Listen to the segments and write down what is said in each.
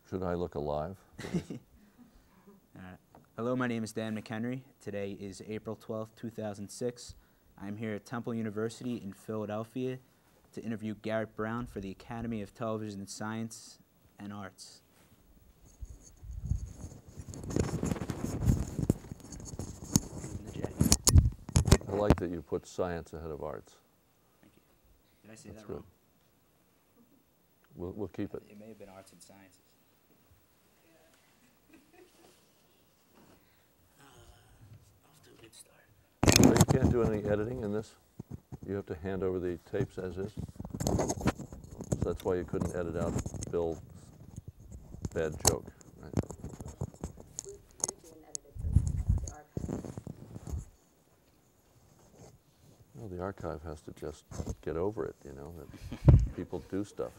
Should I look alive? Hello, my name is Dan McHenry. Today is April 12th, 2006. I'm here at Temple University in Philadelphia to interview Garrett Brown for the Academy of Television Science and Arts. I like that you put science ahead of arts. Thank you. Did I say That's that good. wrong? We'll keep it. It may have been arts and sciences. Off to a good start. So you can't do any editing in this? You have to hand over the tapes as is? So that's why you couldn't edit out Bill's bad joke, right? We usually edit the archive. Well, the archive has to just get over it, you know, that people do stuff.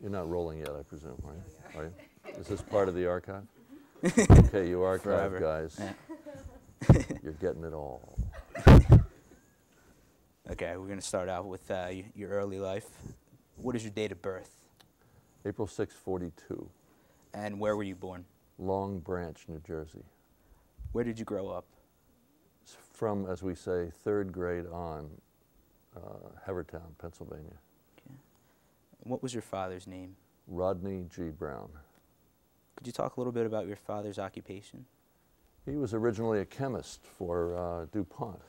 You're not rolling yet, I presume, right? Are you? Is this part of the archive? Okay, you archive Forever. guys. Yeah. You're getting it all. Okay, we're going to start out with your early life. What is your date of birth? April 6, 42, And where were you born? Long Branch, New Jersey. Where did you grow up? It's from, as we say, third grade on, Havertown, Pennsylvania. Okay. What was your father's name? Rodney G. Brown. Could you talk a little bit about your father's occupation? He was originally a chemist for DuPont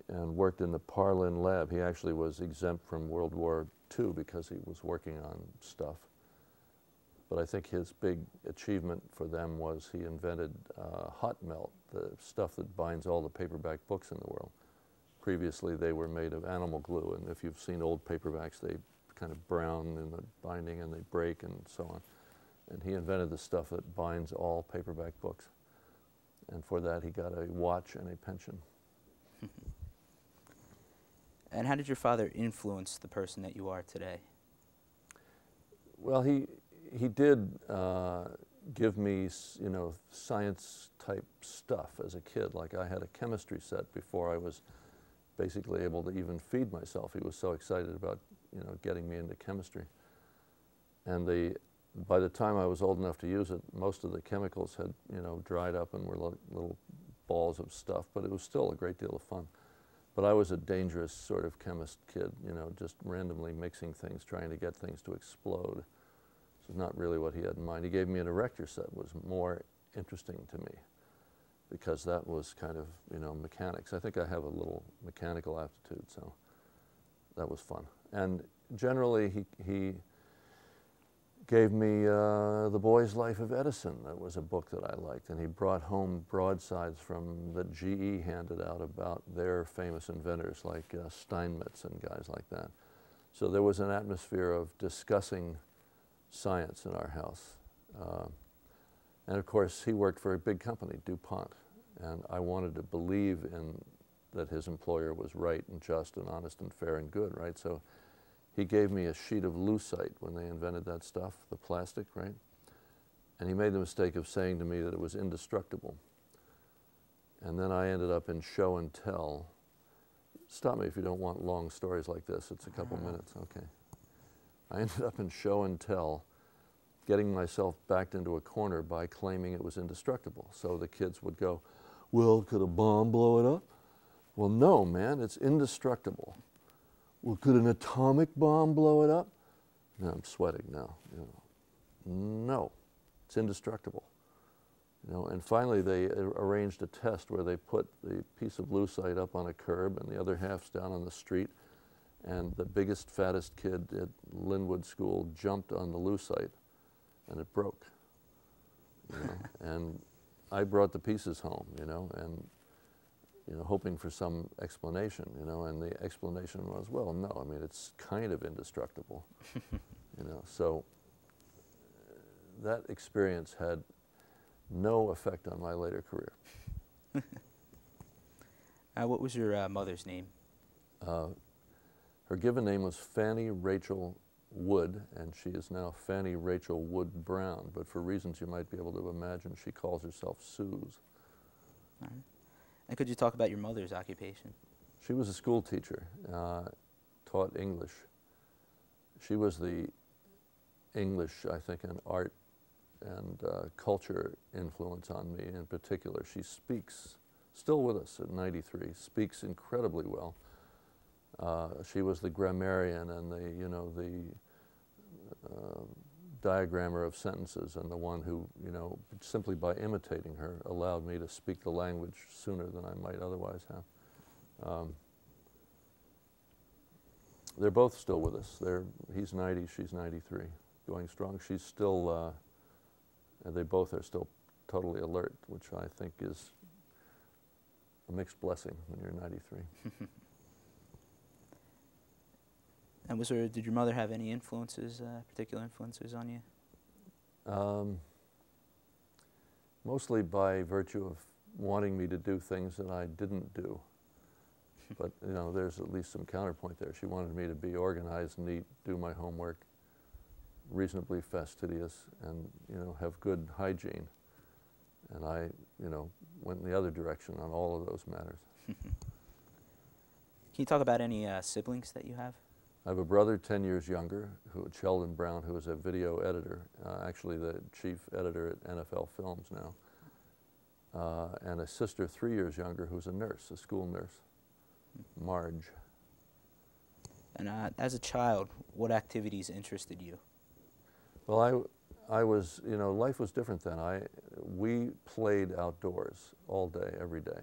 and worked in the Parlin lab. He actually was exempt from World War II because he was working on stuff. But I think his big achievement for them was he invented hot melt, the stuff that binds all the paperback books in the world. Previously they were made of animal glue, and if you've seen old paperbacks, they kind of brown in the binding and they break and so on. And he invented the stuff that binds all paperback books. And for that he got a watch and a pension. And how did your father influence the person that you are today? Well, he did give me, you know, science type stuff as a kid. Like I had a chemistry set before I was basically able to even feed myself. He was so excited about, you know, getting me into chemistry. And by the time I was old enough to use it, most of the chemicals had, you know, dried up and were little balls of stuff, but it was still a great deal of fun. But I was a dangerous sort of chemist kid, you know, just randomly mixing things, trying to get things to explode. This is not really what he had in mind. He gave me an erector set, was more interesting to me because that was kind of, you know, mechanics. I think I have a little mechanical aptitude, so that was fun. And generally he gave me The Boy's Life of Edison. That was a book that I liked, and he brought home broadsides from that GE handed out about their famous inventors like Steinmetz and guys like that. So there was an atmosphere of discussing science in our house. And of course he worked for a big company, DuPont, and I wanted to believe in that his employer was right and just and honest and fair and good, right? So he gave me a sheet of lucite when they invented that stuff, the plastic, right? And he made the mistake of saying to me that it was indestructible. And then I ended up in show and tell. Stop me if you don't want long stories like this. It's a couple minutes, okay. I ended up in show and tell, getting myself backed into a corner by claiming it was indestructible. So the kids would go, well, could a bomb blow it up? Well, no, man, it's indestructible. Well, could an atomic bomb blow it up? No, I'm sweating now. You know. No, it's indestructible. You know, and finally they arranged a test where they put the piece of lucite up on a curb and the other half's down on the street, and the biggest, fattest kid at Linwood School jumped on the lucite, and it broke. You know, and I brought the pieces home, you know, and you know, hoping for some explanation, you know, and the explanation was, well, no, I mean, it's kind of indestructible, you know. So that experience had no effect on my later career. What was your mother's name? Her given name was Fanny Rachel Wood, and she is now Fanny Rachel Wood Brown, but for reasons you might be able to imagine, she calls herself Suze. All right. And could you talk about your mother's occupation? She was a school teacher, taught English. She was the English, I think, and art and culture influence on me in particular. She speaks, still with us at 93, speaks incredibly well. She was the grammarian and the, you know, the diagrammer of sentences, and the one who, you know, simply by imitating her allowed me to speak the language sooner than I might otherwise have. They're both still with us. He's 90, she's 93, going strong. She's still, and they both are still totally alert, which I think is a mixed blessing when you're 93. And did your mother have any influences, particular influences on you? Mostly by virtue of wanting me to do things that I didn't do. But, you know, there's at least some counterpoint there. She wanted me to be organized, neat, do my homework, reasonably fastidious, and, you know, have good hygiene. And I, you know, went in the other direction on all of those matters. Can you talk about any siblings that you have? I have a brother 10 years younger, Sheldon Brown, who is a video editor, actually the chief editor at NFL Films now, and a sister 3 years younger who's a nurse, a school nurse, Marge. And as a child, what activities interested you? Well, I was, you know, life was different then. We played outdoors all day, every day,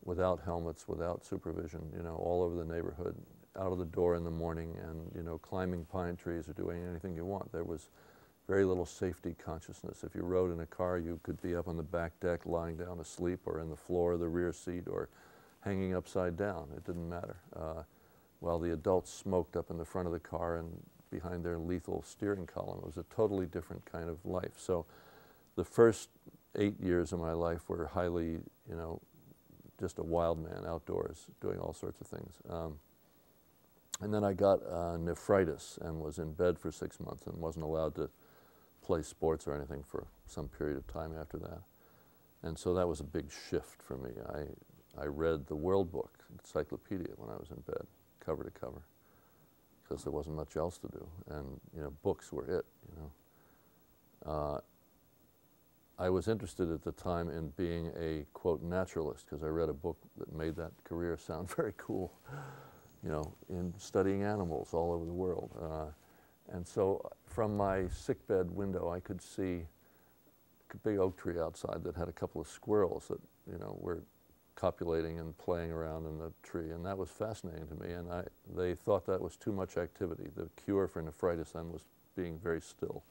without helmets, without supervision, you know, all over the neighborhood, out of the door in the morning, and, you know, climbing pine trees or doing anything you want. There was very little safety consciousness. If you rode in a car, you could be up on the back deck lying down asleep, or in the floor of the rear seat, or hanging upside down. It didn't matter. While the adults smoked up in the front of the car and behind their lethal steering column. It was a totally different kind of life. So the first 8 years of my life were highly, you know, just a wild man outdoors doing all sorts of things. And then I got nephritis and was in bed for 6 months and wasn't allowed to play sports or anything for some period of time after that. And so that was a big shift for me. I read the World Book encyclopedia when I was in bed, cover to cover, because there wasn't much else to do. And, you know, books were it, you know. I was interested at the time in being a, quote, naturalist, because I read a book that made that career sound very cool, you know, in studying animals all over the world. And so from my sickbed window, I could see a big oak tree outside that had a couple of squirrels that, you know, were copulating and playing around in the tree, and that was fascinating to me. And they thought that was too much activity. The cure for nephritis then was being very still.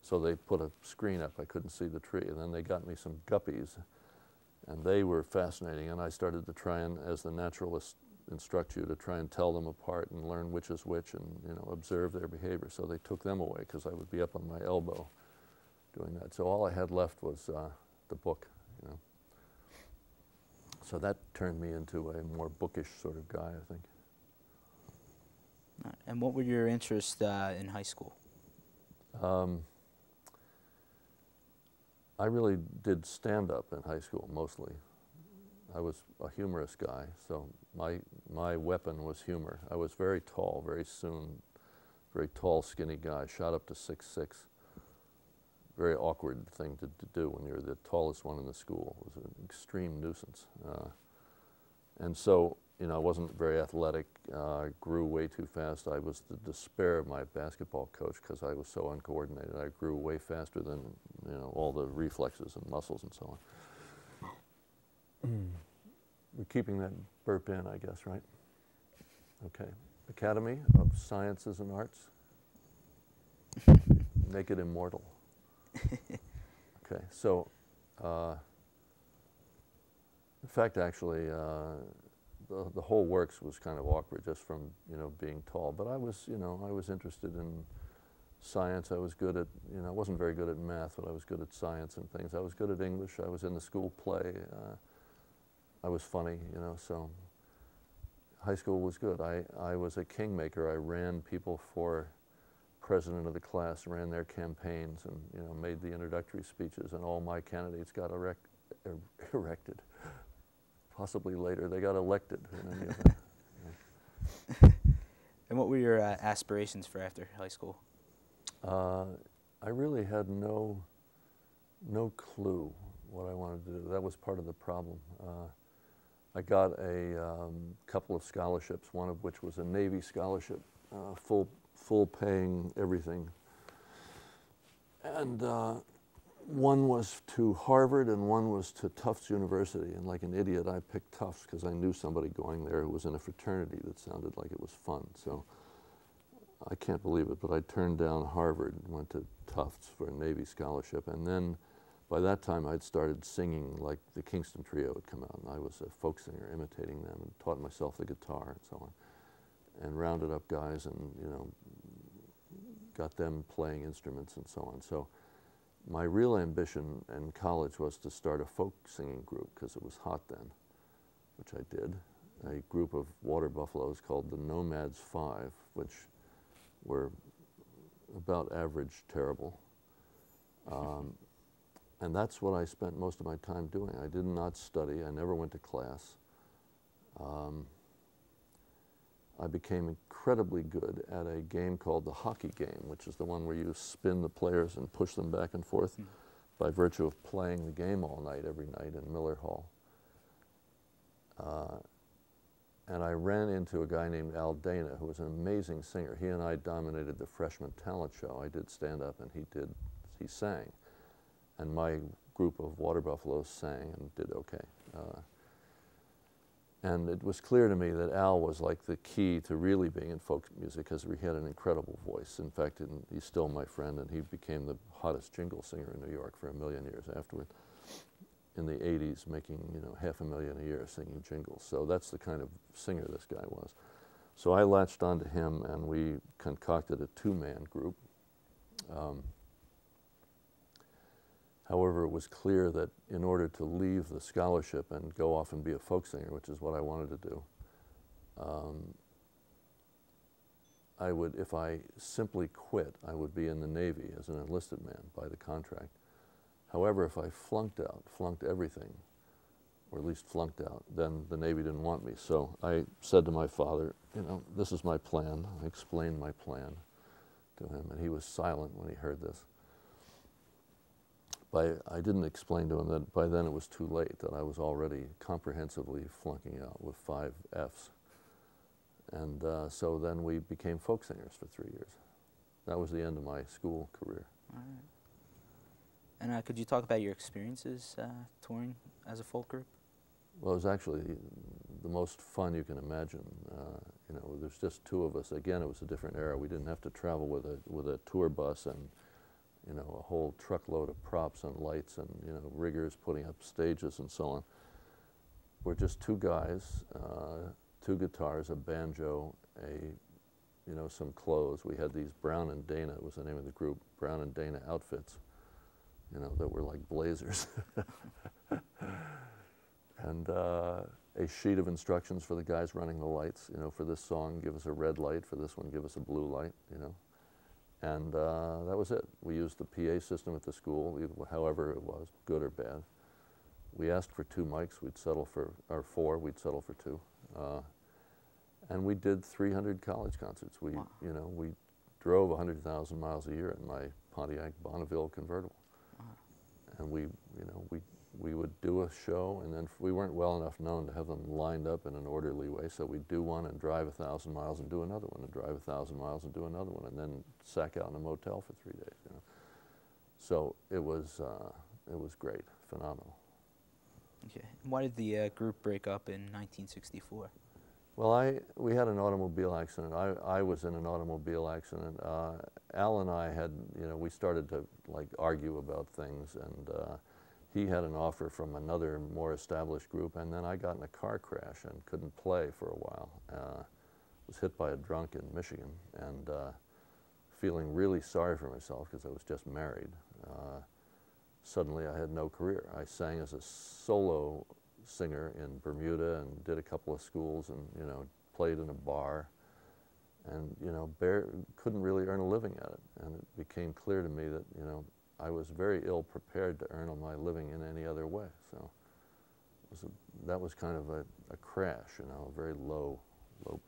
So they put a screen up. I couldn't see the tree. And then they got me some guppies, and they were fascinating. And I started to try and, as the naturalists instruct you, to try and tell them apart and learn which is which, and, you know, observe their behavior. So they took them away because I would be up on my elbow doing that. So all I had left was the book, you know. So that turned me into a more bookish sort of guy, I think. And what were your interests in high school? I really did stand-up in high school, mostly. I was a humorous guy, so my weapon was humor. I was very tall, very tall, skinny guy, shot up to 6'6". Very awkward thing to do when you're the tallest one in the school. It was an extreme nuisance. And so, you know, I wasn't very athletic, grew way too fast. I was the despair of my basketball coach because I was so uncoordinated. I grew way faster than, you know, all the reflexes and muscles and so on. We're keeping that burp in, I guess, right? Okay. Academy of Sciences and Arts. Naked Immortal. Okay, so in fact, actually, the whole works was kind of awkward just from, you know, being tall. But I was, you know, I was interested in science. I was good at, you know, I wasn't very good at math, but I was good at science and things. I was good at English. I was in the school play. I was funny, you know, so high school was good. I was a kingmaker. I ran people for president of the class, ran their campaigns, and, you know, made the introductory speeches, and all my candidates got erected. Possibly later they got elected in any event. And what were your aspirations for after high school? I really had no clue what I wanted to do. That was part of the problem. I got a couple of scholarships, one of which was a Navy scholarship, full paying everything. And one was to Harvard and one was to Tufts University. And like an idiot, I picked Tufts because I knew somebody going there who was in a fraternity that sounded like it was fun. So I can't believe it, but I turned down Harvard and went to Tufts for a Navy scholarship. And then by that time, I'd started singing, like the Kingston Trio had come out, and I was a folk singer imitating them and taught myself the guitar and so on, and rounded up guys and, you know, got them playing instruments and so on. So my real ambition in college was to start a folk singing group because it was hot then, which I did. A group of water buffaloes called the Nomads 5, which were about average terrible. And that's what I spent most of my time doing. I did not study. I never went to class. I became incredibly good at a game called the hockey game, which is the one where you spin the players and push them back and forth by virtue of playing the game all night, every night in Miller Hall. And I ran into a guy named Al Dana, who was an amazing singer. He and I dominated the freshman talent show. I did stand up and he sang. And my group of water buffaloes sang and did okay. And it was clear to me that Al was like the key to really being in folk music because he had an incredible voice. In fact, he's still my friend, and he became the hottest jingle singer in New York for a million years afterward. In the 80s, making, you know, $500,000 a year singing jingles. So that's the kind of singer this guy was. So I latched onto him, and we concocted a two-man group. However, it was clear that in order to leave the scholarship and go off and be a folk singer, which is what I wanted to do, I would, if I simply quit, I would be in the Navy as an enlisted man by the contract. However, if I flunked everything, or at least flunked out, then the Navy didn't want me. So I said to my father, you know, this is my plan. I explained my plan to him, and he was silent when he heard this. I didn't explain to him that by then it was too late, that I was already comprehensively flunking out with 5 Fs. And so then we became folk singers for 3 years. That was the end of my school career. All right. And could you talk about your experiences touring as a folk group? Well, it was actually the most fun you can imagine. You know, there's just 2 of us. Again, it was a different era. We didn't have to travel with a tour bus and, you know, a whole truckload of props and lights and, you know, riggers putting up stages and so on. We're just 2 guys, 2 guitars, a banjo, you know, some clothes. We had these Brown and Dana, was the name of the group, Brown and Dana outfits, you know, that were like blazers. And a sheet of instructions for the guys running the lights. You know, for this song, give us a red light. For this one, give us a blue light, you know. And that was it. We used the PA system at the school, however it was, good or bad. We asked for 2 mics. We'd settle for, or 4, we'd settle for 2. And we did 300 college concerts. We, wow. You know, we drove 100,000 miles a year in my Pontiac Bonneville convertible. Wow. And we, you know, we would do a show, and then we weren't well enough known to have them lined up in an orderly way, so we'd do one and drive 1,000 miles and do another one, and drive 1,000 miles and do another one, and then sack out in a motel for 3 days, you know. So it was great, phenomenal. Okay. Why did the group break up in 1964? Well, we had an automobile accident. I was in an automobile accident. Al and I had, you know, we started to like argue about things, and he had an offer from another more established group, and then I got in a car crash and couldn't play for a while. Was hit by a drunk in Michigan, and feeling really sorry for myself because I was just married. Suddenly I had no career. I sang as a solo singer in Bermuda and did a couple of schools and, you know, played in a bar and, you know, couldn't really earn a living at it. And it became clear to me that, you know, I was very ill prepared to earn my living in any other way. So that was kind of a crash, you know, a very low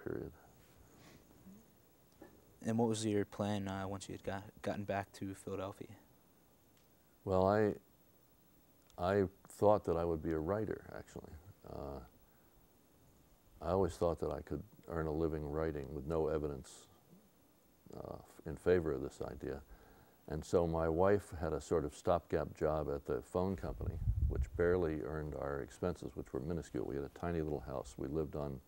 period. And what was your plan once you had gotten back to Philadelphia? Well, I thought that I would be a writer, actually. I always thought that I could earn a living writing with no evidence in favor of this idea. And so my wife had a sort of stopgap job at the phone company, which barely earned our expenses, which were minuscule. We had a tiny little house. We lived on,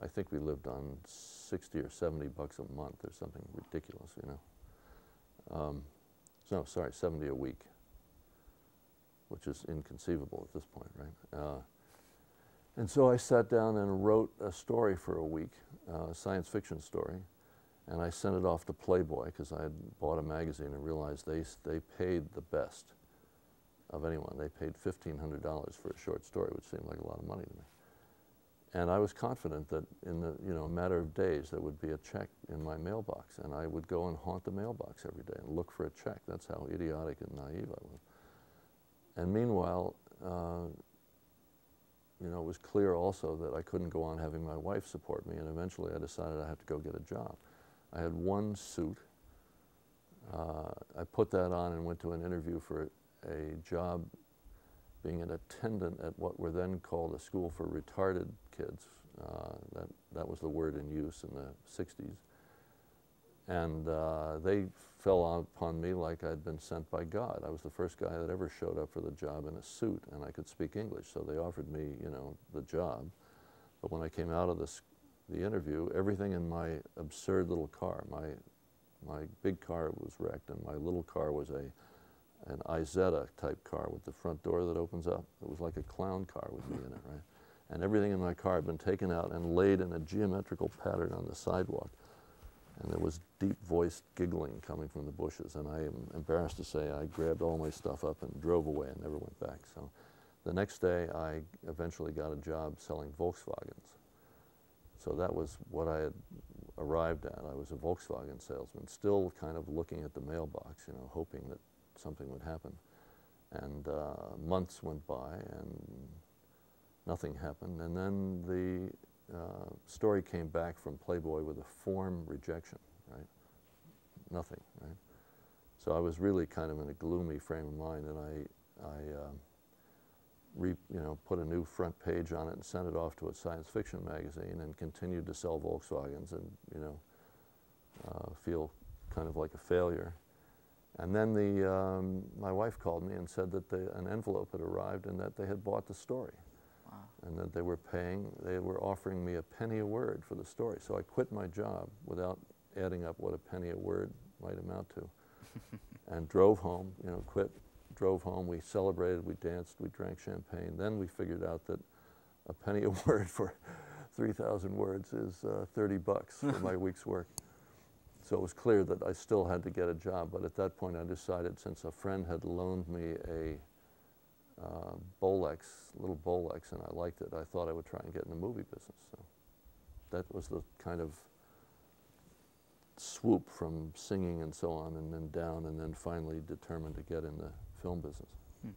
I think we lived on 60 or 70 bucks a month or something ridiculous, you know. No, sorry, 70 a week, which is inconceivable at this point, right? And so I sat down and wrote a story for a week, a science fiction story, and I sent it off to Playboy because I had bought a magazine and realized they paid the best of anyone. They paid $1,500 for a short story, which seemed like a lot of money to me. And I was confident that in the a matter of days there would be a check in my mailbox, and I would go and haunt the mailbox every day and look for a check. That's how idiotic and naive I was. And meanwhile, it was clear also that I couldn't go on having my wife support me, and eventually I decided I had to go get a job. I had one suit. I put that on and went to an interview for a job being an attendant at what were then called a school for retarded kids. That was the word in use in the 60s. And they fell upon me like I'd been sent by God. I was the first guy that ever showed up for the job in a suit, and I could speak English, so they offered me, the job. But when I came out of the interview, everything in my absurd little car, my big car was wrecked, and my little car was an Izetta type car with the front door that opens up. It was like a clown car with me in it, right? And everything in my car had been taken out and laid in a geometrical pattern on the sidewalk. And there was deep-voiced giggling coming from the bushes, and I am embarrassed to say I grabbed all my stuff up and drove away and never went back. So the next day, I eventually got a job selling Volkswagens. So that was what I had arrived at. I was a Volkswagen salesman, still kind of looking at the mailbox, hoping that something would happen. And months went by, and nothing happened. And then the story came back from Playboy with a form rejection, right? Nothing, right? So I was really kind of in a gloomy frame of mind, and I put a new front page on it and sent it off to a science fiction magazine and continued to sell Volkswagens and, feel kind of like a failure. And then my wife called me and said that an envelope had arrived and that they had bought the story. Wow. And that they were offering me a penny a word for the story. So I quit my job without adding up what a penny a word might amount to. And drove home, drove home, we celebrated, we danced, we drank champagne. Then we figured out that a penny a word for 3,000 words is 30 bucks for my week's work. So it was clear that I still had to get a job, but at that point I decided, since a friend had loaned me a little Bolex, and I liked it, I thought I would try and get in the movie business. So that was the kind of swoop from singing and so on, and then down, and then finally determined to get in the film business. And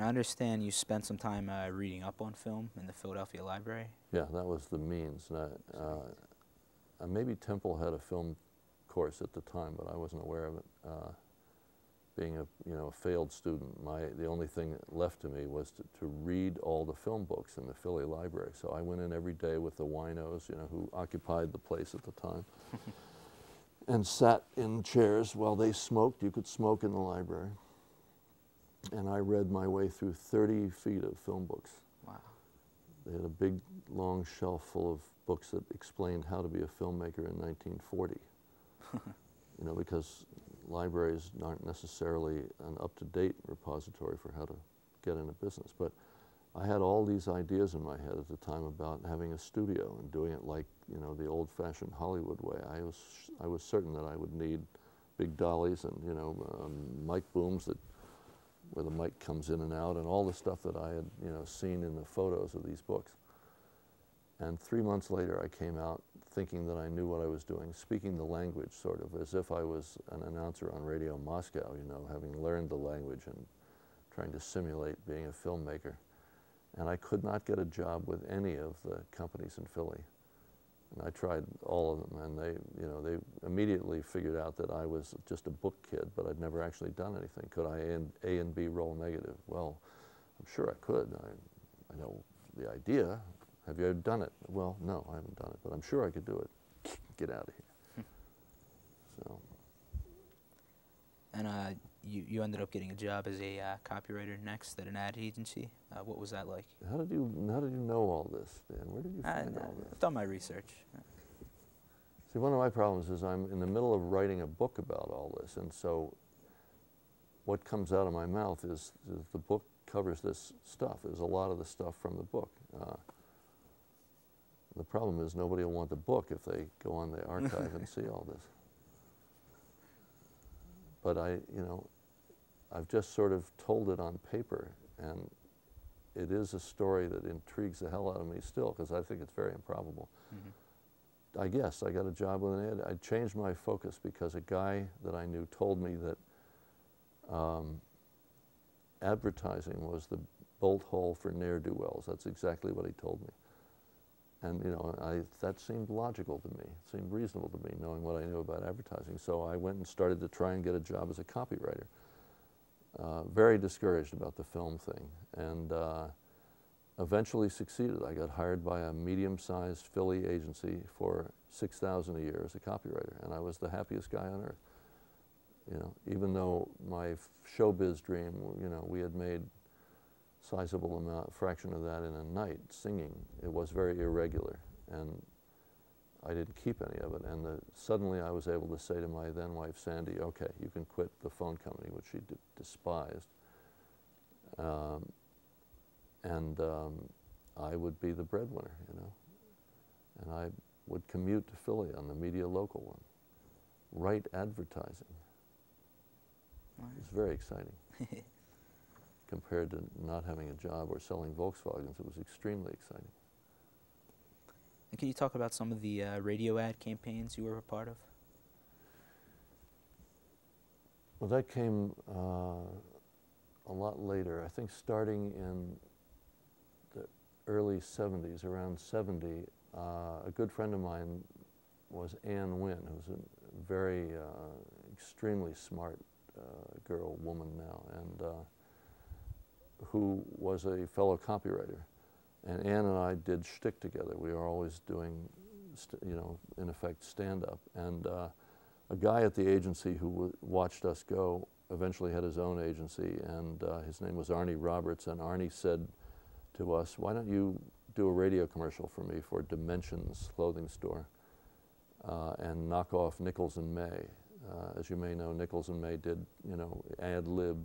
I understand you spent some time reading up on film in the Philadelphia Library. Yeah, that was the means. Maybe Temple had a film course at the time, but I wasn't aware of it. Being a failed student, the only thing left to me was to read all the film books in the Philly Library. So I went in every day with the winos, who occupied the place at the time, and sat in chairs while they smoked. You could smoke in the library. And I read my way through 30 feet of film books. Wow. They had a big, long shelf full of books that explained how to be a filmmaker in 1940. Because libraries aren't necessarily an up-to-date repository for how to get into business. But I had all these ideas in my head at the time about having a studio and doing it like, the old-fashioned Hollywood way. I was certain that I would need big dollies and, mic booms where the mic comes in and out, and all the stuff that I had, seen in the photos of these books. And 3 months later, I came out thinking that I knew what I was doing, speaking the language sort of as if I was an announcer on Radio Moscow, having learned the language and trying to simulate being a filmmaker. And I could not get a job with any of the companies in Philly. And I tried all of them, and they immediately figured out that I was just a book kid, but I'd never actually done anything. Could I A and B roll negative? Well, I'm sure I could. I know the idea. Have you ever done it? Well, no, I haven't done it, but I'm sure I could do it. Get out of here. So. And you ended up getting a job as a copywriter next at an ad agency. What was that like? How did you know all this, Dan? Where did you find all this? I've done my research. See, one of my problems is I'm in the middle of writing a book about all this, and so what comes out of my mouth is the book covers this stuff. There's a lot of the stuff from the book. The problem is nobody will want the book if they go on the archive and see all this. But I've just sort of told it on paper, and it is a story that intrigues the hell out of me still, because I think it's very improbable. Mm-hmm. I guess I got a job with an ad. I changed my focus because a guy that I knew told me that advertising was the bolt hole for ne'er-do-wells. That's exactly what he told me. And that seemed logical to me. It seemed reasonable to me, knowing what I knew about advertising. So I went and started to try and get a job as a copywriter. Very discouraged about the film thing, and eventually succeeded. I got hired by a medium-sized Philly agency for $6,000 a year as a copywriter, and I was the happiest guy on earth. Even though my showbiz dream, we had made sizable fraction of that in a night singing. It was very irregular, and I didn't keep any of it. And suddenly I was able to say to my then wife, Sandy, okay, you can quit the phone company, which she despised. I would be the breadwinner, And I would commute to Philly on the Media Local one, write advertising. Wow. It was very exciting. Compared to not having a job or selling Volkswagens, it was extremely exciting. And can you talk about some of the radio ad campaigns you were a part of? Well, that came a lot later. I think starting in the early 70s, around 70, a good friend of mine was Ann Wynn, who's a very extremely smart woman now, and who was a fellow copywriter. And Ann and I did shtick together. We were always doing, in effect, stand-up. And a guy at the agency who watched us go eventually had his own agency, and his name was Arnie Roberts, and Arnie said to us, why don't you do a radio commercial for me for Dimensions clothing store and knock off Nichols and May. As you may know, Nichols and May did, ad-lib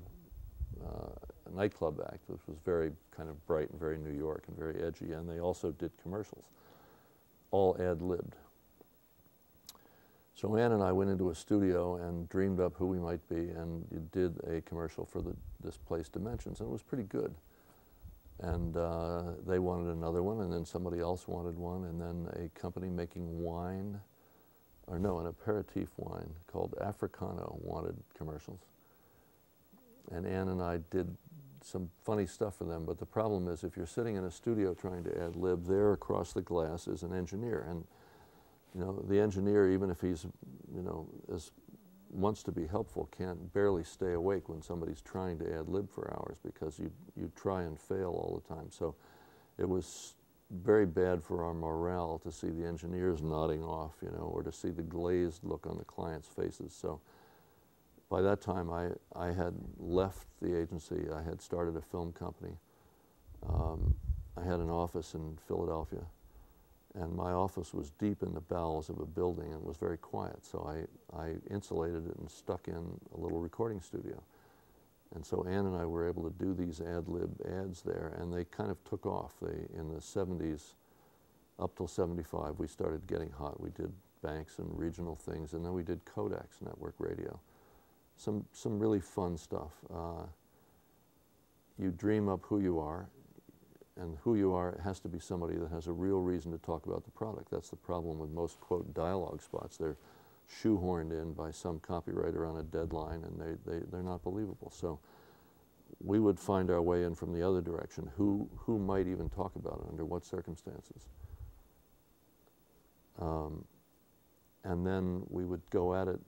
nightclub act, which was very kind of bright and very New York and very edgy, and they also did commercials, all ad-libbed. So Ann and I went into a studio and dreamed up who we might be, and did a commercial for this place Dimensions, and it was pretty good. And they wanted another one, and then somebody else wanted one, and then a company making wine, or no, an aperitif wine called Africano wanted commercials. And Ann and I did some funny stuff for them, but the problem is if you're sitting in a studio trying to ad lib, there across the glass is an engineer, and the engineer, even if he's wants to be helpful, can't barely stay awake when somebody's trying to ad lib for hours, because you try and fail all the time. So it was very bad for our morale to see the engineers nodding off, or to see the glazed look on the clients' faces. So by that time, I had left the agency. I had started a film company. I had an office in Philadelphia, and my office was deep in the bowels of a building and was very quiet. So I insulated it and stuck in a little recording studio. And so Ann and I were able to do these ad-lib ads there, and they kind of took off. In the 70s, up till 75, we started getting hot. We did banks and regional things, and then we did Kodak's network radio. Some really fun stuff. You dream up who you are, and who you are has to be somebody that has a real reason to talk about the product. That's the problem with most, quote, dialogue spots. They're shoehorned in by some copywriter on a deadline, and they're not believable. So we would find our way in from the other direction. Who might even talk about it, under what circumstances? And then we would go at it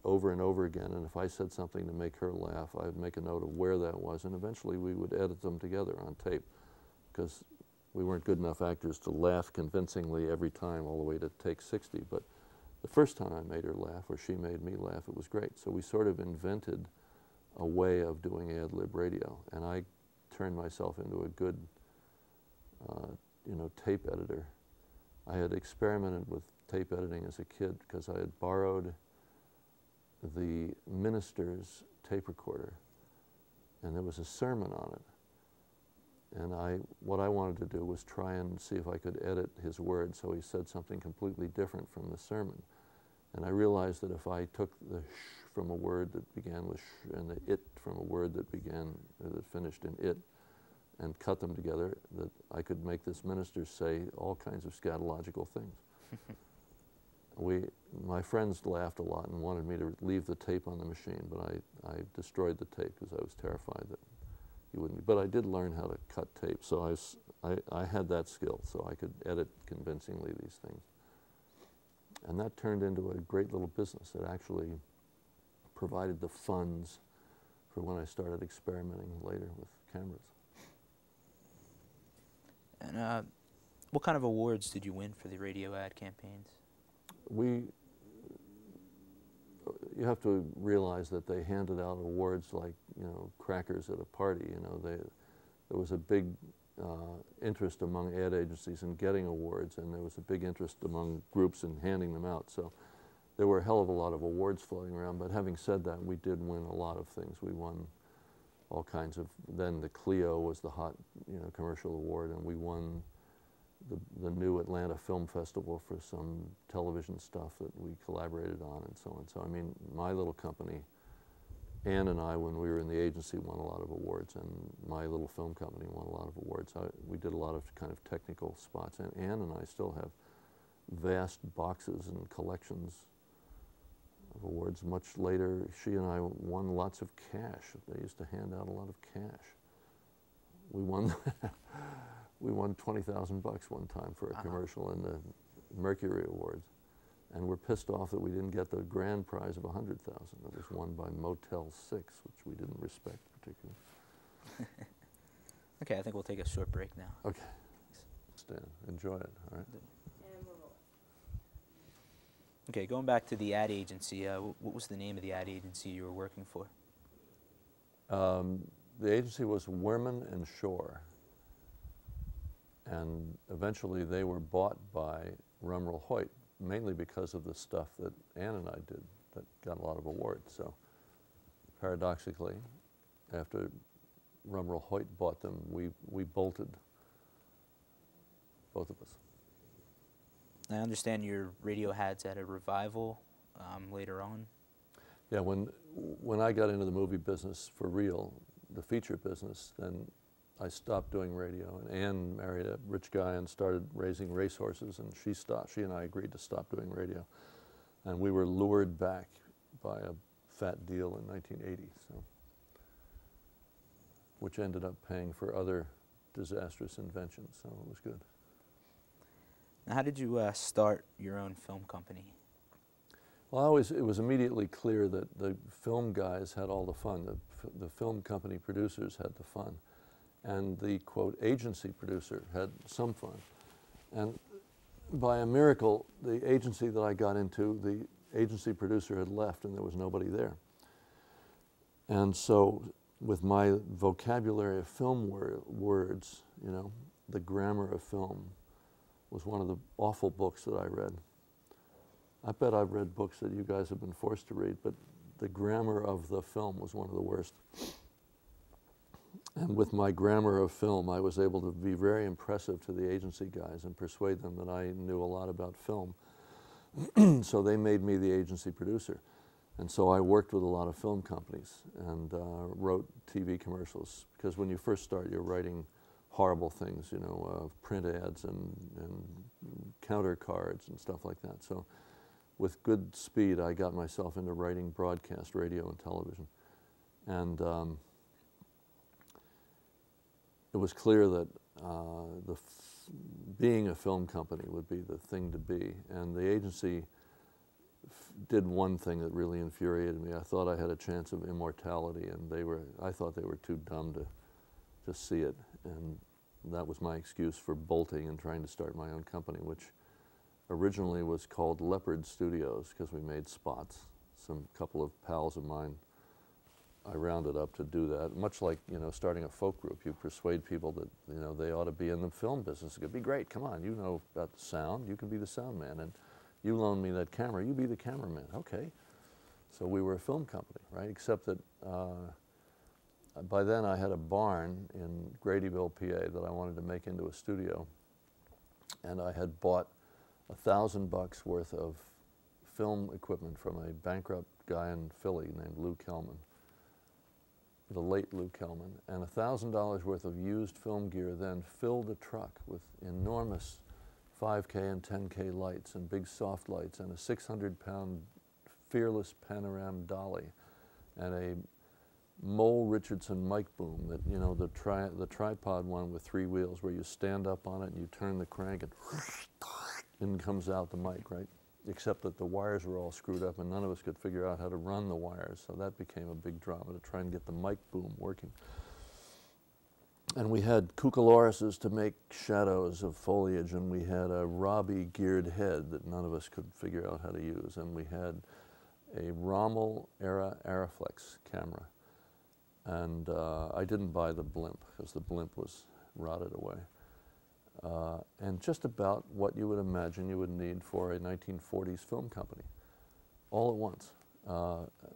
over and over again, and if I said something to make her laugh, I'd make a note of where that was, and eventually we would edit them together on tape, because we weren't good enough actors to laugh convincingly every time all the way to take 60, but the first time I made her laugh, or she made me laugh, it was great. So we sort of invented a way of doing ad-lib radio, and I turned myself into a good tape editor. I had experimented with tape editing as a kid because I had borrowed the minister's tape recorder, and there was a sermon on it. And what I wanted to do was try and see if I could edit his words so he said something completely different from the sermon. And I realized that if I took the sh from a word that began with sh and the it from a word that finished in it, and cut them together, that I could make this minister say all kinds of scatological things. My friends laughed a lot and wanted me to leave the tape on the machine, but I destroyed the tape because I was terrified that he wouldn't. But I did learn how to cut tape, so I had that skill, so I could edit convincingly these things. And that turned into a great little business. It actually provided the funds for when I started experimenting later with cameras. And what kind of awards did you win for the radio ad campaigns? You have to realize that they handed out awards like, crackers at a party. There was a big interest among ad agencies in getting awards, and there was a big interest among groups in handing them out. So there were a hell of a lot of awards floating around, but having said that, we did win a lot of things. We won all kinds of, then the Clio was the hot, commercial award, and we won the new Atlanta Film Festival for some television stuff that we collaborated on and so on. So I mean, my little company, Ann and I, when we were in the agency, won a lot of awards, and my little film company won a lot of awards. We did a lot of kind of technical spots, and Ann and I still have vast boxes and collections of awards. Much later, she and I won lots of cash. They used to hand out a lot of cash. We won we won $20,000 one time for a commercial in the Mercury Awards, and we're pissed off that we didn't get the grand prize of $100,000 that was won by Motel 6, which we didn't respect particularly. Okay, I think we'll take a short break now. Okay, Stan, enjoy it. All right. And we're rolling. Okay, going back to the ad agency, what was the name of the ad agency you were working for? The agency was Werman and Shore, and eventually they were bought by Rumrell Hoyt, mainly because of the stuff that Ann and I did that got a lot of awards. So paradoxically, after Rumrell Hoyt bought them, we bolted, both of us. I understand your radio ads had a revival later on. Yeah, when I got into the movie business for real, the feature business, then I stopped doing radio, and Ann married a rich guy and started raising racehorses, and she stopped. She and I agreed to stop doing radio, and we were lured back by a fat deal in 1980, which ended up paying for other disastrous inventions, so it was good. Now, how did you start your own film company? Well, it was immediately clear that the film guys had all the fun. The film company producers had the fun. And the, quote, agency producer had some fun. And by a miracle, the agency that I got into, the agency producer had left and there was nobody there. And so with my vocabulary of film words, the grammar of film was one of the awful books that I read. I bet I've read books that you guys have been forced to read, but the grammar of the film was one of the worst. And with my grammar of film, I was able to be very impressive to the agency guys and persuade them that I knew a lot about film. So they made me the agency producer. And so I worked with a lot of film companies and wrote TV commercials, because when you first start, you're writing horrible things, print ads and counter cards and stuff like that. So with good speed, I got myself into writing broadcast radio and television. And it was clear that the being a film company would be the thing to be. And the agency did one thing that really infuriated me. I thought I had a chance of immortality, and I thought they were too dumb to see it. And that was my excuse for bolting and trying to start my own company, which originally was called Leopard Studios because we made spots. Some couple of pals of mine, I rounded up to do that. Much like, you know, starting a folk group, you persuade people that, you know, they ought to be in the film business. It could be great. Come on, you know about the sound. You can be the sound man, and you loan me that camera. You be the cameraman. Okay. So we were a film company, right? Except that by then I had a barn in Gradyville, PA, that I wanted to make into a studio, and I had bought $1,000 worth of film equipment from a bankrupt guy in Philly named Lou Kellman, the late Lou Kellman, and $1,000 worth of used film gear then filled a truck with enormous 5K and 10K lights and big soft lights and a 600-pound Fearless panorama dolly and a Mole Richardson mic boom that, you know, the tripod one with 3 wheels where you stand up on it and you turn the crank and in comes out the mic, right? Except that the wires were all screwed up and none of us could figure out how to run the wires, so that became a big drama to try and get the mic boom working. And we had cucalorises to make shadows of foliage, and we had a Robbie geared head that none of us could figure out how to use, and we had a Rommel era Arriflex camera. And I didn't buy the blimp because the blimp was rotted away. And just about what you would imagine you would need for a 1940s film company, all at once.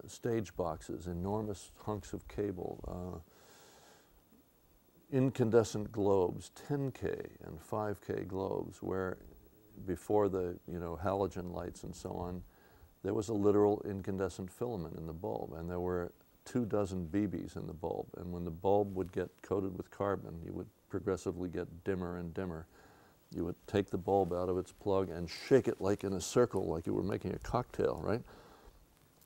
Stage boxes, enormous hunks of cable, incandescent globes, 10K and 5K globes, where before the, you know, halogen lights and so on, there was a literal incandescent filament in the bulb, and there were 24 BBs in the bulb, and when the bulb would get coated with carbon, you would progressively get dimmer and dimmer. You would take the bulb out of its plug and shake it like in a circle, like you were making a cocktail, right?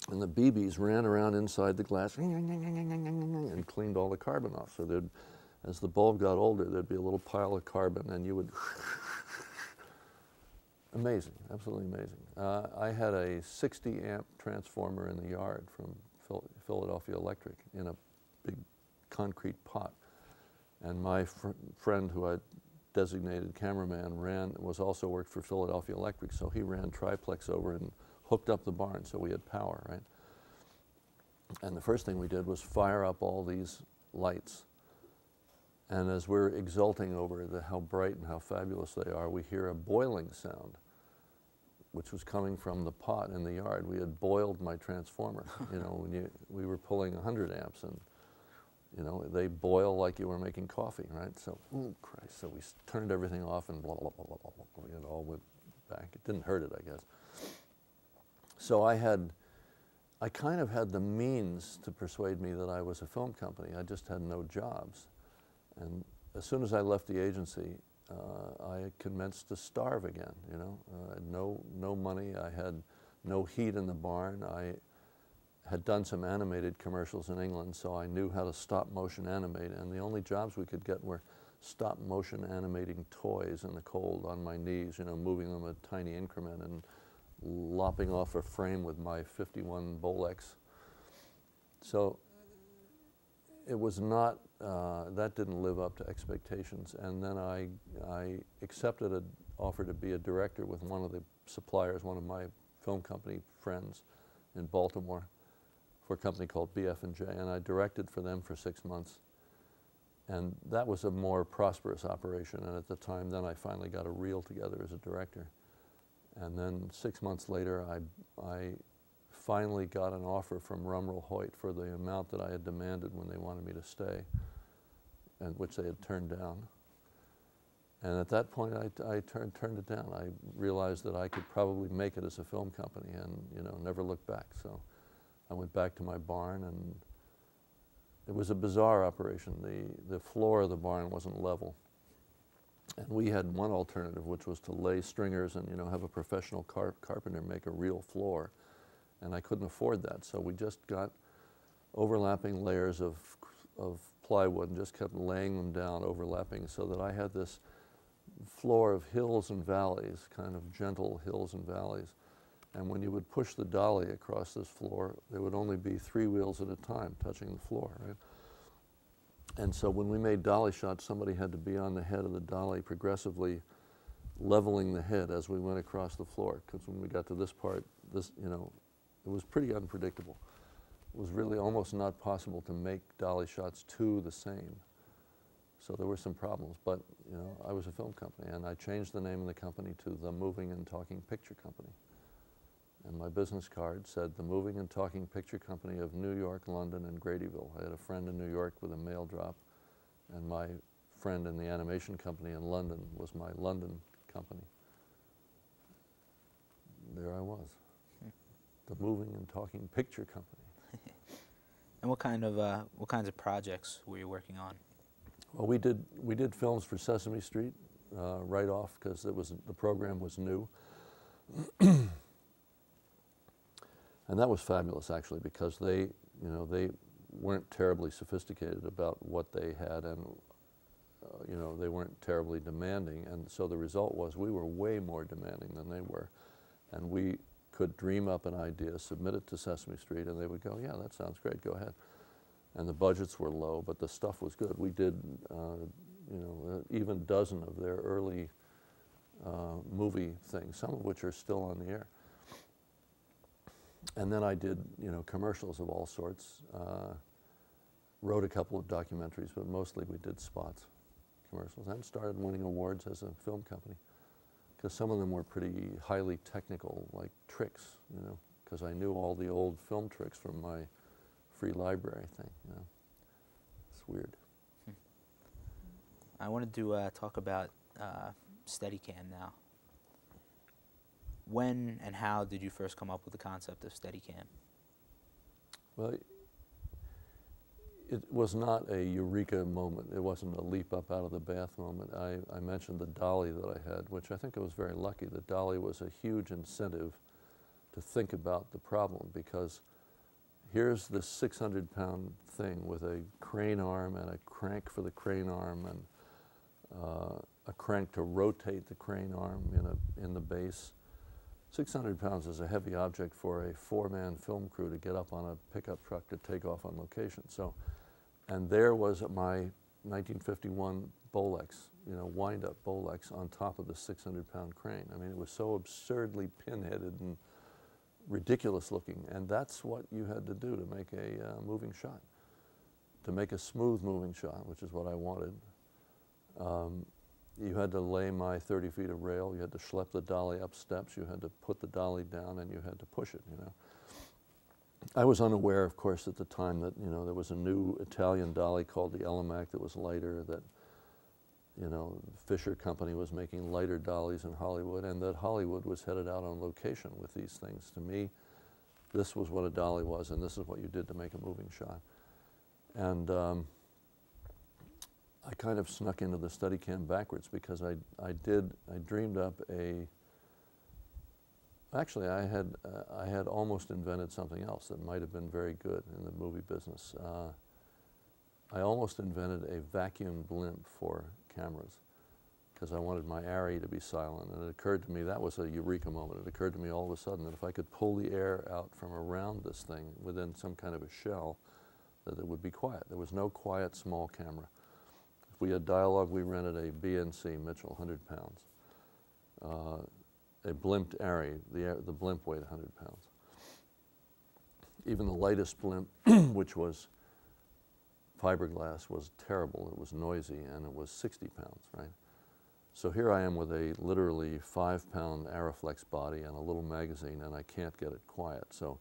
And the BBs ran around inside the glass and cleaned all the carbon off. So there'd, as the bulb got older, there'd be a little pile of carbon, and you would amazing, absolutely amazing. I had a 60 amp transformer in the yard from Philadelphia Electric in a big concrete pot. And my friend, who I designated cameraman, was also worked for Philadelphia Electric, so he ran triplex over and hooked up the barn so we had power, right? And the first thing we did was fire up all these lights. And as we're exulting over how bright and how fabulous they are, we hear a boiling sound, which was coming from the pot in the yard. We had boiled my transformer. You know, we were pulling 100 amps, and you know, they boil like you were making coffee, right? So, oh Christ! So we turned everything off, and blah blah blah blah blah blah. It all went back. It didn't hurt it, I guess. So I kind of had the means to persuade me that I was a film company. I just had no jobs, and as soon as I left the agency, I commenced to starve again, you know. I had no money, I had no heat in the barn. I had done some animated commercials in England, so I knew how to stop motion animate, and the only jobs we could get were stop motion animating toys in the cold on my knees, you know, moving them a tiny increment and lopping off a frame with my 51 Bolex. So it was not, that didn't live up to expectations. And then I accepted an offer to be a director with one of the suppliers, one of my film company friends in Baltimore, for a company called BF&J, and I directed for them for 6 months. And that was a more prosperous operation, and at the time then I finally got a reel together as a director. And then 6 months later I finally got an offer from Rumrell Hoyt for the amount that I had demanded when they wanted me to stay, and which they had turned down. And at that point, I turned it down. I realized that I could probably make it as a film company, and you know, never look back. So I went back to my barn, and it was a bizarre operation. The floor of the barn wasn't level, and we had one alternative, which was to lay stringers and, you know, have a professional carpenter make a real floor. And I couldn't afford that, so we just got overlapping layers of plywood and just kept laying them down, overlapping, so that I had this floor of hills and valleys, kind of gentle hills and valleys. And when you would push the dolly across this floor, there would only be 3 wheels at a time touching the floor, right? And so when we made dolly shots, somebody had to be on the head of the dolly progressively leveling the head as we went across the floor. Because when we got to this part, this, you know, it was pretty unpredictable. It was really almost not possible to make dolly shots two the same. So there were some problems, but you know, I was a film company, and I changed the name of the company to the Moving and Talking Picture Company. And my business card said the Moving and Talking Picture Company of New York, London, and Gradyville. I had a friend in New York with a mail drop, and my friend in the animation company in London was my London company. There I was, the Moving and Talking Picture Company. And what kinds of projects were you working on? Well, we did films for Sesame Street right off because the program was new. And that was fabulous, actually, because they weren't terribly sophisticated about what they had, and they weren't terribly demanding. And so the result was we were way more demanding than they were, and we could dream up an idea, submit it to Sesame Street, and they would go, "Yeah, that sounds great. Go ahead." And the budgets were low, but the stuff was good. We did, even a dozen of their early movie things, some of which are still on the air. And then I did, commercials of all sorts. Wrote a couple of documentaries, but mostly we did spots, commercials, and started winning awards as a film company. Because some of them were pretty highly technical, like tricks, because I knew all the old film tricks from my free library thing, It's weird. I wanted to talk about Steadicam now. When and how did you first come up with the concept of Steadicam? Well, it was not a eureka moment. It wasn't a leap up out of the bath moment. I mentioned the dolly that I had, which I think I was very lucky. The dolly was a huge incentive to think about the problem, because here's this 600-pound thing with a crane arm and a crank for the crane arm and a crank to rotate the crane arm in the base. 600 pounds is a heavy object for a 4-man film crew to get up on a pickup truck to take off on location. So, and there was my 1951 Bolex, wind-up Bolex on top of the 600-pound crane. I mean, it was so absurdly pinheaded and ridiculous looking, and that's what you had to do to make a moving shot, to make a smooth moving shot, which is what I wanted. You had to lay my 30 feet of rail, you had to schlep the dolly up steps, you had to put the dolly down, and you had to push it, I was unaware, of course, at the time that, there was a new Italian dolly called the Elemac that was lighter, that, Fisher Company was making lighter dollies in Hollywood, and that Hollywood was headed out on location with these things. To me, this was what a dolly was, and this is what you did to make a moving shot. And I kind of snuck into the Steadicam backwards, because I dreamed up actually I had almost invented something else that might have been very good in the movie business. I almost invented a vacuum blimp for cameras, because I wanted my ARRI to be silent, and it occurred to me, that was a eureka moment. It occurred to me all of a sudden that if I could pull the air out from around this thing within some kind of a shell, that it would be quiet. There was no quiet small camera. If we had dialogue, we rented a BNC Mitchell, 100 pounds. A blimped ARRI, the blimp weighed 100 pounds. Even the lightest blimp, which was fiberglass, was terrible. It was noisy, and it was 60 pounds, right? So here I am with a literally 5-pound Arriflex body and a little magazine, and I can't get it quiet. So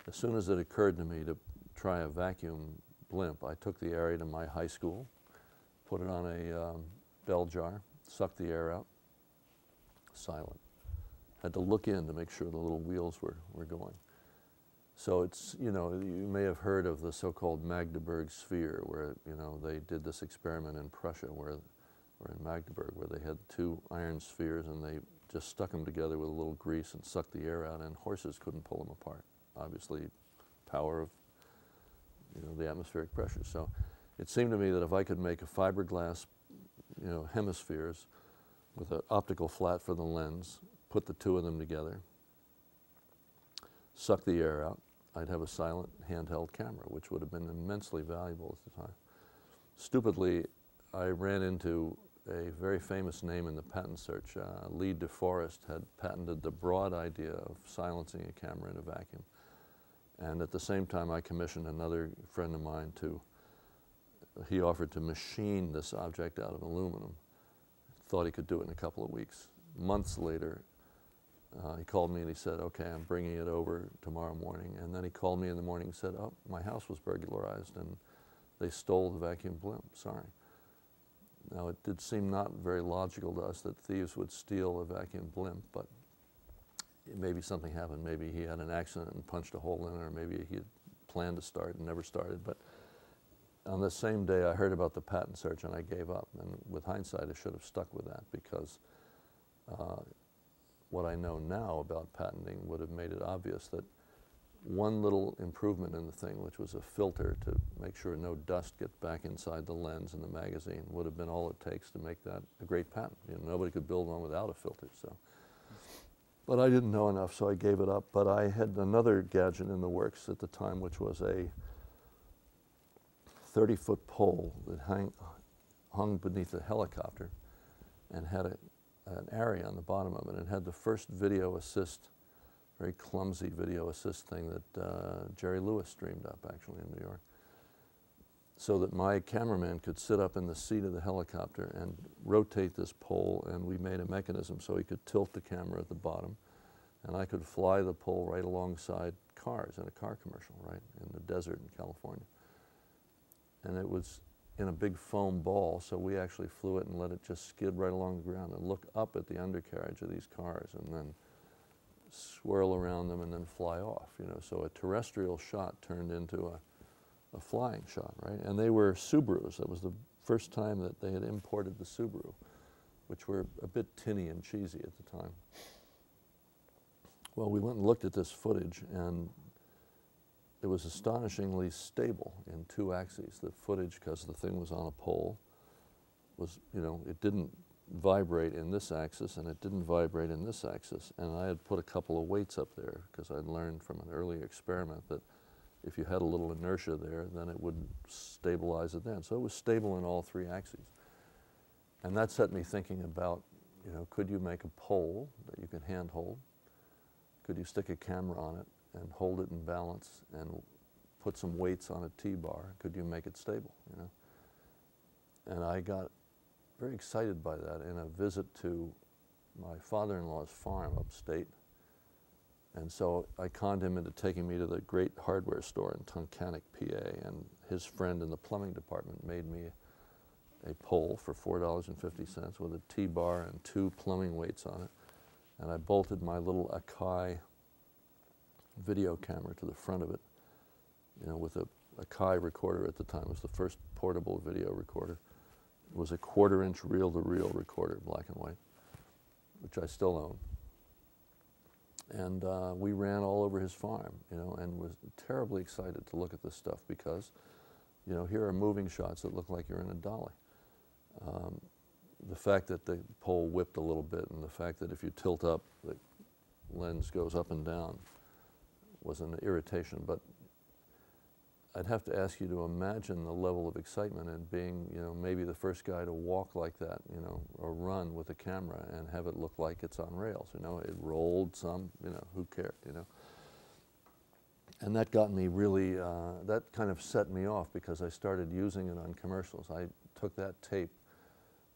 as soon as it occurred to me to try a vacuum blimp, I took the ARRI to my high school, put it on a bell jar, sucked the air out, silent. Had to look in to make sure the little wheels were going. So it's, you may have heard of the so-called Magdeburg sphere, where, they did this experiment in Prussia, or in Magdeburg, where they had 2 iron spheres, and they just stuck them together with a little grease and sucked the air out, and horses couldn't pull them apart. Obviously, power of, the atmospheric pressure. So it seemed to me that if I could make a fiberglass, hemispheres with an optical flat for the lens, put the two of them together, suck the air out. I'd have a silent handheld camera, which would have been immensely valuable at the time. Stupidly, I ran into a very famous name in the patent search. Lee DeForest had patented the broad idea of silencing a camera in a vacuum. And at the same time, I commissioned another friend of mine he offered to machine this object out of aluminum. Thought he could do it in a couple of weeks. Months later, he called me and he said, okay, I'm bringing it over tomorrow morning. And then he called me in the morning and said, oh, my house was burglarized and they stole the vacuum blimp, sorry. Now, it did seem not very logical to us that thieves would steal a vacuum blimp, but maybe something happened. Maybe he had an accident and punched a hole in it, or maybe he had planned to start and never started. But on the same day, I heard about the patent search and I gave up. And with hindsight, I should have stuck with that, because what I know now about patenting would have made it obvious that one little improvement in the thing, which was a filter to make sure no dust gets back inside the lens in the magazine, would have been all it takes to make that a great patent. You know, nobody could build one without a filter. So, but I didn't know enough, so I gave it up. But I had another gadget in the works at the time, which was a 30-foot pole that hung beneath a helicopter and had an area on the bottom of it. It had the first video assist, very clumsy video assist thing that Jerry Lewis dreamed up, actually, in New York, so that my cameraman could sit up in the seat of the helicopter and rotate this pole, and we made a mechanism so he could tilt the camera at the bottom, and I could fly the pole right alongside cars in a car commercial, right, in the desert in California. And it was in a big foam ball, so we actually flew it and let it just skid right along the ground and look up at the undercarriage of these cars and then swirl around them and then fly off, you know. So a terrestrial shot turned into a flying shot, right? And they were Subarus. That was the first time that they had imported the Subaru, which were a bit tinny and cheesy at the time. Well, we went and looked at this footage, and it was astonishingly stable in two axes. The footage, because the thing was on a pole, was, you know, it didn't vibrate in this axis and it didn't vibrate in this axis. And I had put a couple of weights up there because I'd learned from an earlier experiment that if you had a little inertia there, then it would stabilize it then. So it was stable in all three axes. And that set me thinking about, you know, could you make a pole that you could hand hold? Could you stick a camera on it and hold it in balance and put some weights on a T-bar? Could you make it stable, you know? And I got very excited by that in a visit to my father-in-law's farm upstate. And so I conned him into taking me to the great hardware store in Tunkhannock, PA, and his friend in the plumbing department made me a pole for $4.50 with a T-bar and two plumbing weights on it. And I bolted my little Akai video camera to the front of it, you know, with a Akai recorder at the time. It was the first portable video recorder. It was a 1/4-inch reel-to-reel recorder, black and white, which I still own. And we ran all over his farm, you know, and was terribly excited to look at this stuff because, you know, here are moving shots that look like you're in a dolly. The fact that the pole whipped a little bit and the fact that if you tilt up, the lens goes up and down was an irritation. But I'd have to ask you to imagine the level of excitement in being, you know, maybe the first guy to walk like that, you know, or run with a camera and have it look like it's on rails, you know. It rolled some, you know, who cared, you know. And that got me really, that kind of set me off because I started using it on commercials. I took that tape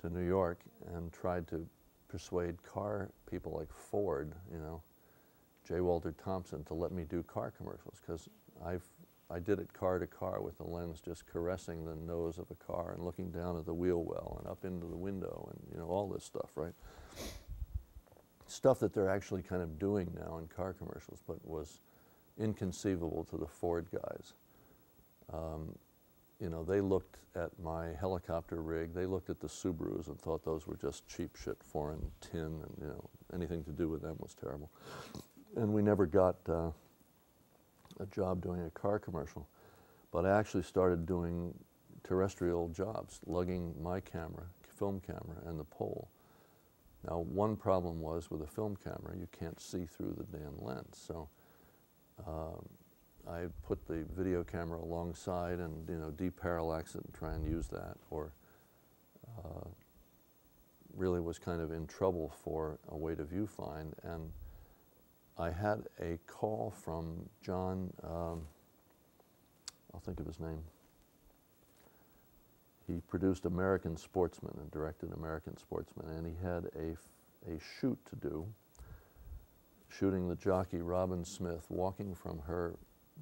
to New York and tried to persuade car people like Ford, you know, J. Walter Thompson, to let me do car commercials because I did it car to car with the lens just caressing the nose of a car and looking down at the wheel well and up into the window and, you know, all this stuff, right? Stuff that they're actually kind of doing now in car commercials, but was inconceivable to the Ford guys. You know, they looked at my helicopter rig, they looked at the Subarus and thought those were just cheap shit, foreign tin, and, you know, anything to do with them was terrible. And we never got a job doing a car commercial, but I actually started doing terrestrial jobs, lugging my camera, film camera, and the pole Now, one problem was with a film camera, you can't see through the damn lens. So I put the video camera alongside and, you know, deparallax it and try and use that, or really was kind of in trouble for a way to viewfind. And I had a call from John, I'll think of his name. He produced American Sportsman and directed American Sportsman, and he had a shoot to do, shooting the jockey Robin Smith walking from her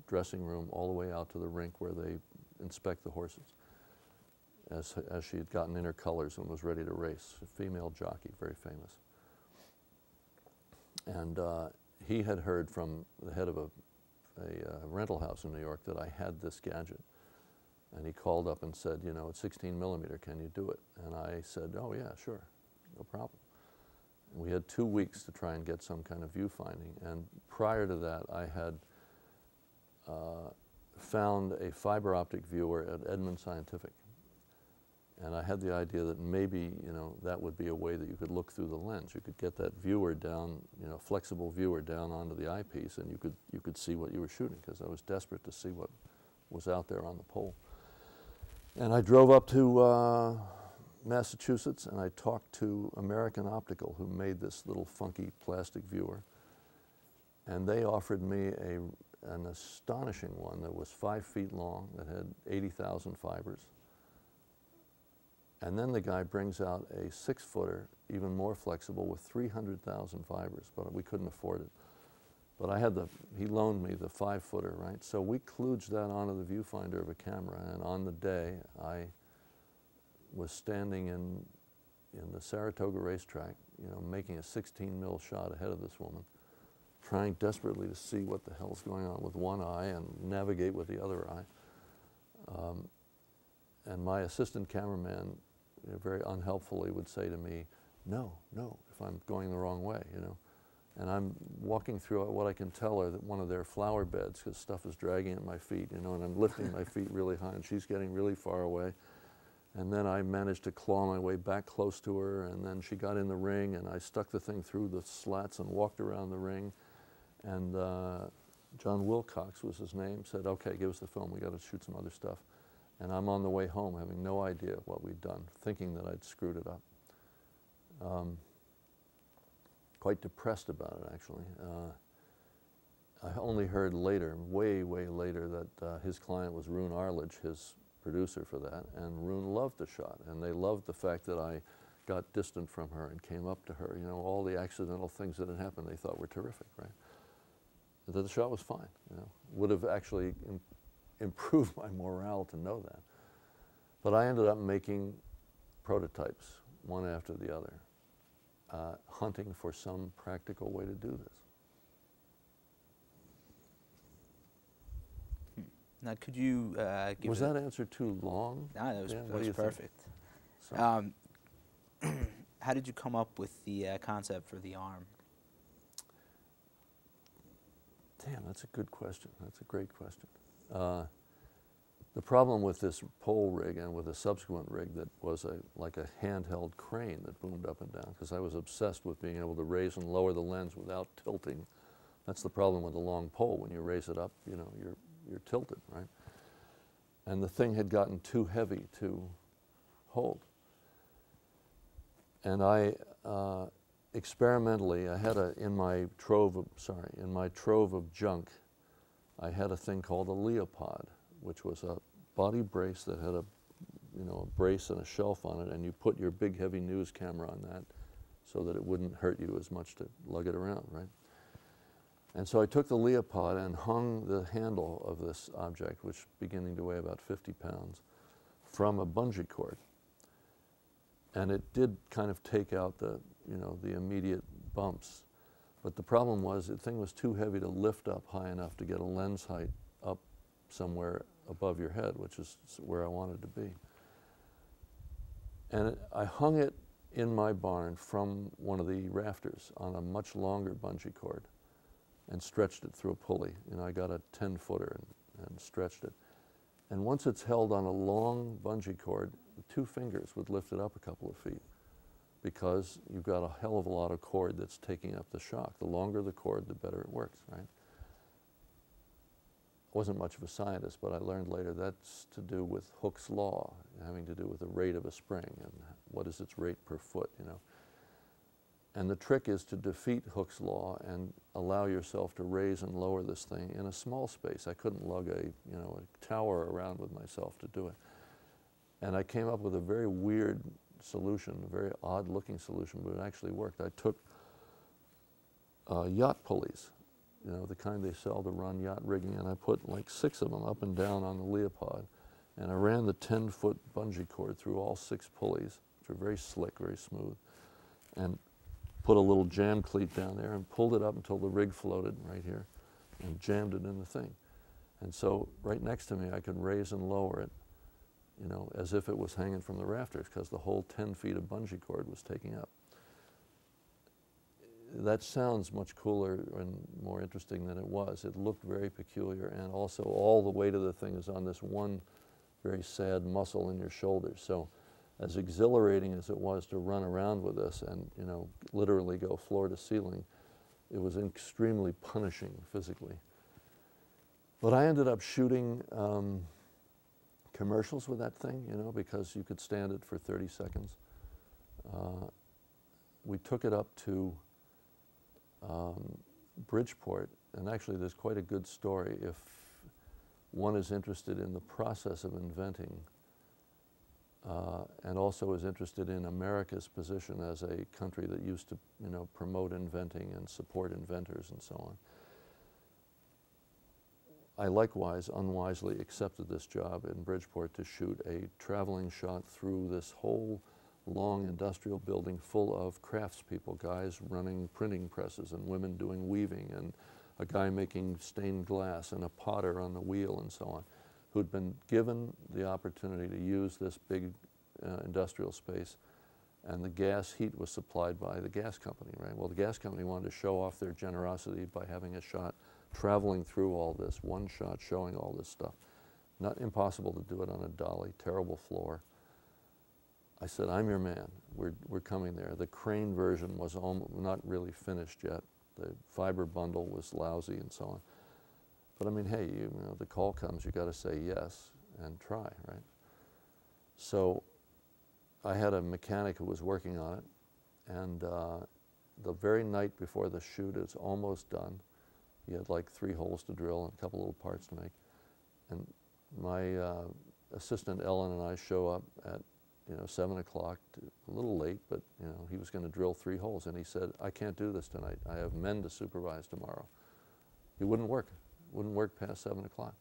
dressing room all the way out to the rink where they inspect the horses, as she had gotten in her colors and was ready to race. A female jockey, very famous. And he had heard from the head of a rental house in New York that I had this gadget. And he called up and said, you know, it's 16 millimeter, can you do it? And I said, oh yeah, sure, no problem. And we had 2 weeks to try and get some kind of viewfinding. And prior to that, I had found a fiber optic viewer at Edmund Scientific. And I had the idea that maybe, you know, that would be a way that you could look through the lens. You could get that viewer down, you know, flexible viewer down onto the eyepiece, and you could see what you were shooting, because I was desperate to see what was out there on the pole. And I drove up to Massachusetts, and I talked to American Optical, who made this little funky plastic viewer. And they offered me an astonishing one that was 5 feet long, that had 80,000 fibers. And then the guy brings out a 6-footer, even more flexible, with 300,000 fibers, but we couldn't afford it. But I had he loaned me the 5-footer, right? So we kludged that onto the viewfinder of a camera, and on the day, I was standing in the Saratoga racetrack, you know, making a 16 mil shot ahead of this woman, trying desperately to see what the hell's going on with one eye and navigate with the other eye. And my assistant cameraman, you know, very unhelpfully would say to me, no, if I'm going the wrong way, you know. And I'm walking through what I can tell her that one of their flower beds, because stuff is dragging at my feet, you know, and I'm lifting my feet really high, and she's getting really far away. And then I managed to claw my way back close to her, and then she got in the ring, and I stuck the thing through the slats and walked around the ring. And John Wilcox was his name, said, okay, give us the film, we got to shoot some other stuff. And I'm on the way home having no idea what we'd done, thinking that I'd screwed it up. Quite depressed about it, actually. I only heard later, way later, that his client was Roone Arledge, his producer for that, and Roone loved the shot, and they loved the fact that I got distant from her and came up to her. You know, all the accidental things that had happened they thought were terrific, right? That the shot was fine, you know. Would have actually improved my morale to know that. But I ended up making prototypes, one after the other, hunting for some practical way to do this. Now, could you give Was that answer too long? No, that was, Dan, that was perfect. How did you come up with the concept for the arm? Damn, that's a good question. That's a great question. The problem with this pole rig and with a subsequent rig that was like a handheld crane that boomed up and down, because I was obsessed with being able to raise and lower the lens without tilting. That's the problem with a long pole. When you raise it up, you know, you're tilted, right? And the thing had gotten too heavy to hold. And I experimentally, I had in my trove of junk, I had a thing called a Leopod, which was a body brace that had a brace and a shelf on it, and you put your big heavy news camera on that so that it wouldn't hurt you as much to lug it around, right? And so I took the Leopod and hung the handle of this object, which beginning to weigh about 50 pounds, from a bungee cord. And it did kind of take out the immediate bumps. But the problem was the thing was too heavy to lift up high enough to get a lens height up somewhere above your head, which is where I wanted to be. And I hung it in my barn from one of the rafters on a much longer bungee cord and stretched it through a pulley. You know, I got a 10-footer and stretched it. And once it's held on a long bungee cord, 2 fingers would lift it up a couple of feet. because you've got a hell of a lot of cord that's taking up the shock. The longer the cord, the better it works, right? I wasn't much of a scientist, but I learned later that's to do with Hooke's law, having to do with the rate of a spring and what is its rate per foot, you know. And the trick is to defeat Hooke's law and allow yourself to raise and lower this thing in a small space. I couldn't lug a tower around with myself to do it. And I came up with a very weird solution, a very odd-looking solution, but it actually worked. I took yacht pulleys, you know, the kind they sell to run yacht rigging, and I put like 6 of them up and down on the leopard, and I ran the 10-foot bungee cord through all 6 pulleys, which are very slick, very smooth, and put a little jam cleat down there and pulled it up until the rig floated right here and jammed it in the thing. And so right next to me, I could raise and lower it, you know, as if it was hanging from the rafters, because the whole 10 feet of bungee cord was taking up. That sounds much cooler and more interesting than it was. It looked very peculiar, and also all the weight of the thing is on this one very sad muscle in your shoulders. So as exhilarating as it was to run around with this and, you know, literally go floor to ceiling, it was extremely punishing physically. But I ended up shooting commercials with that thing, you know, because you could stand it for 30 seconds. We took it up to Bridgeport, and actually there's quite a good story if one is interested in the process of inventing and also is interested in America's position as a country that used to, you know, promote inventing and support inventors and so on. I likewise unwisely accepted this job in Bridgeport to shoot a traveling shot through this whole long industrial building full of craftspeople, guys running printing presses and women doing weaving and a guy making stained glass and a potter on the wheel and so on, who'd been given the opportunity to use this big industrial space, and the gas heat was supplied by the gas company, right? Well, the gas company wanted to show off their generosity by having a shot traveling through all this, one shot showing all this stuff. Not impossible to do it on a dolly, terrible floor. I said, I'm your man, we're coming there. The crane version was not really finished yet. The fiber bundle was lousy and so on. But I mean, hey, you know, the call comes, you got to say yes and try, right? So I had a mechanic who was working on it, and the very night before the shoot, it's almost done. He had like 3 holes to drill and a couple little parts to make. And my assistant Ellen and I show up at 7 o'clock, a little late, but he was going to drill 3 holes, and he said, I can't do this tonight. I have men to supervise tomorrow. He wouldn't work past 7 o'clock.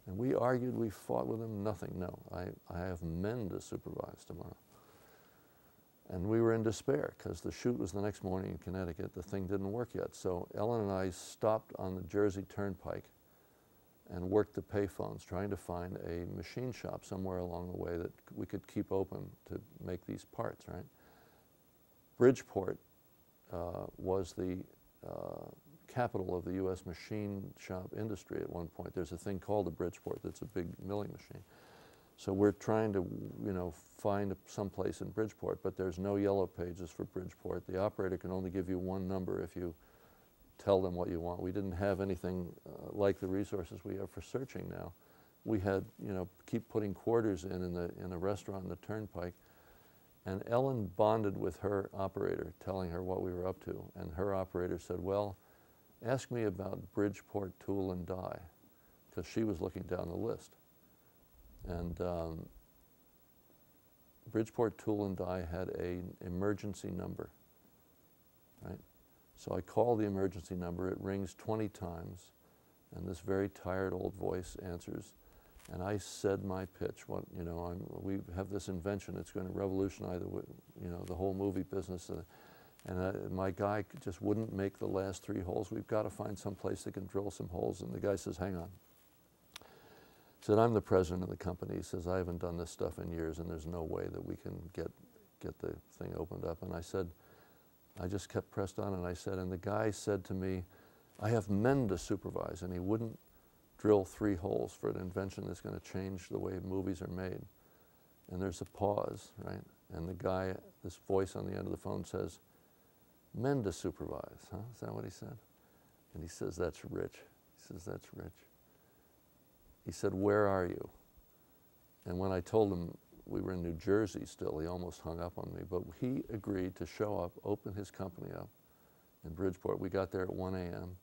And we argued, we fought with him, nothing, no. I have men to supervise tomorrow. And we were in despair because the shoot was the next morning in Connecticut. The thing didn't work yet. So Ellen and I stopped on the Jersey Turnpike and worked the payphones, trying to find a machine shop somewhere along the way that we could keep open to make these parts, right? Bridgeport was the capital of the U.S. machine shop industry at one point. There's a thing called a Bridgeport that's a big milling machine. So we're trying to, find some place in Bridgeport, but there's no yellow pages for Bridgeport. The operator can only give you one number if you tell them what you want. We didn't have anything like the resources we have for searching now. We had, keep putting quarters in a restaurant in the Turnpike, and Ellen bonded with her operator, telling her what we were up to, and her operator said, well, ask me about Bridgeport Tool and Die, because she was looking down the list. And Bridgeport Tool and Die had an emergency number, right? So I call the emergency number, it rings 20 times, and this very tired old voice answers, and I said my pitch. We have this invention, it's going to revolutionize the whole movie business, and my guy just wouldn't make the last 3 holes. We've got to find some place that can drill some holes, and the guy says, hang on. He said, I'm the president of the company. He says, I haven't done this stuff in years, and there's no way that we can get the thing opened up. And I said, I just kept pressed on, and I said, and the guy said to me, I have men to supervise, and he wouldn't drill 3 holes for an invention that's going to change the way movies are made. And there's a pause, right? And the guy, this voice on the end of the phone says, "Men to supervise," huh? Is that what he said? And he says, "That's rich." He says, "That's rich." He said, "Where are you?" And when I told him we were in New Jersey still, he almost hung up on me. But he agreed to show up, open his company up in Bridgeport. We got there at 1 a.m.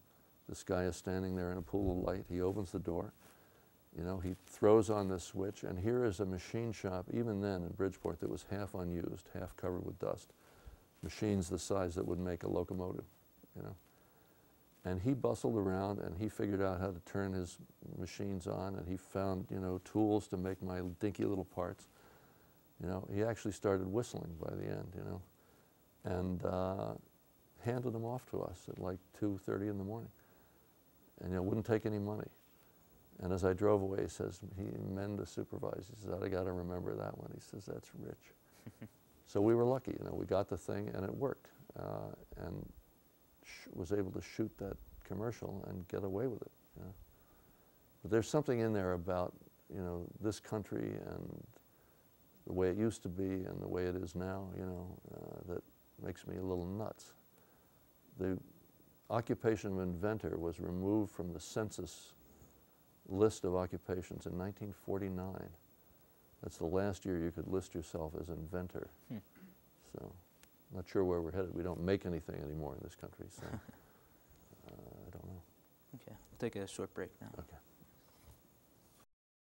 This guy is standing there in a pool of light. He opens the door. You know, he throws on this switch, and here is a machine shop, even then in Bridgeport, that was half unused, half covered with dust. Machines the size that would make a locomotive, you know. And he bustled around, and he figured out how to turn his machines on, and he found, you know, tools to make my dinky little parts. You know, he actually started whistling by the end, you know, and handed them off to us at like 2:30 in the morning. And, you know, wouldn't take any money. And as I drove away, he says, "Men to supervise." He says, "I got to remember that one." He says, "That's rich." So we were lucky, you know, we got the thing and it worked, and was able to shoot that commercial and get away with it. You know? But there's something in there about, you know, this country and the way it used to be and the way it is now, you know, that makes me a little nuts. The occupation of inventor was removed from the census list of occupations in 1949. That's the last year you could list yourself as inventor. So I'm not sure where we're headed. We don't make anything anymore in this country, so I don't know. Okay, we'll take a short break now. Okay.